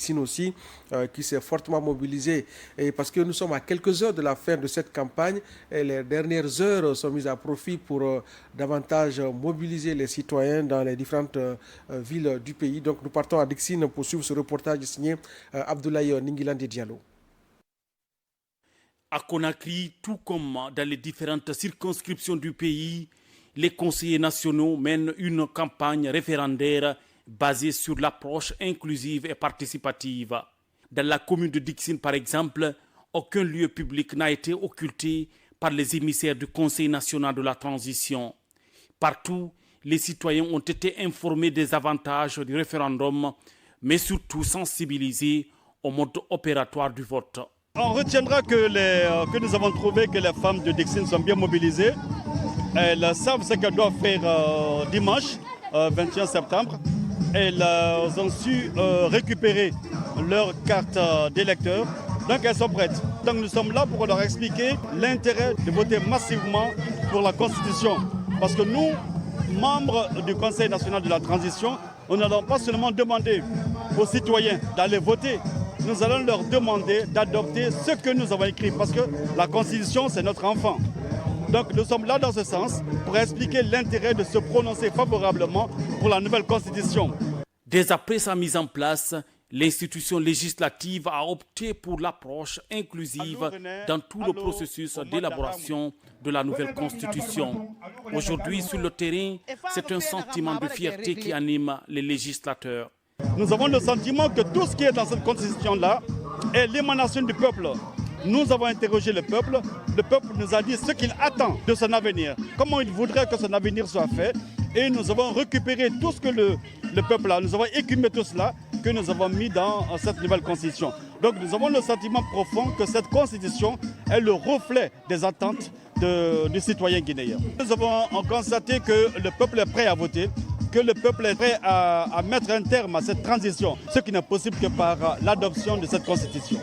Dixine aussi, qui s'est fortement mobilisé. Et parce que nous sommes à quelques heures de la fin de cette campagne et les dernières heures sont mises à profit pour davantage mobiliser les citoyens dans les différentes villes du pays. Donc nous partons à Dixine pour suivre ce reportage signé Abdoulaye Ningilande Diallo. À Conakry, tout comme dans les différentes circonscriptions du pays, les conseillers nationaux mènent une campagne référendaire basée sur l'approche inclusive et participative. Dans la commune de Dixine, par exemple, aucun lieu public n'a été occulté par les émissaires du Conseil national de la transition. Partout, les citoyens ont été informés des avantages du référendum, mais surtout sensibilisés au mode opératoire du vote. On retiendra que nous avons trouvé que les femmes de Dixine sont bien mobilisées. Elles savent ce qu'elles doivent faire dimanche 21 septembre. Elles ont su récupérer leur carte d'électeur. Donc elles sont prêtes. Donc nous sommes là pour leur expliquer l'intérêt de voter massivement pour la Constitution. Parce que nous, membres du Conseil national de la transition, nous n'allons pas seulement demander aux citoyens d'aller voter. Nous allons leur demander d'adopter ce que nous avons écrit, parce que la Constitution, c'est notre enfant. Donc nous sommes là dans ce sens pour expliquer l'intérêt de se prononcer favorablement pour la nouvelle Constitution. Dès après sa mise en place, l'institution législative a opté pour l'approche inclusive dans tout le processus d'élaboration de la nouvelle Constitution. Aujourd'hui, sur le terrain, c'est un sentiment de fierté qui anime les législateurs. Nous avons le sentiment que tout ce qui est dans cette constitution-là est l'émanation du peuple. Nous avons interrogé le peuple nous a dit ce qu'il attend de son avenir, comment il voudrait que son avenir soit fait. Et nous avons récupéré tout ce que le peuple a, nous avons écumé tout cela que nous avons mis dans cette nouvelle constitution. Donc nous avons le sentiment profond que cette constitution est le reflet des attentes du citoyen guinéen. Nous avons constaté que le peuple est prêt à voter, que le peuple est prêt à mettre un terme à cette transition, ce qui n'est possible que par l'adoption de cette constitution.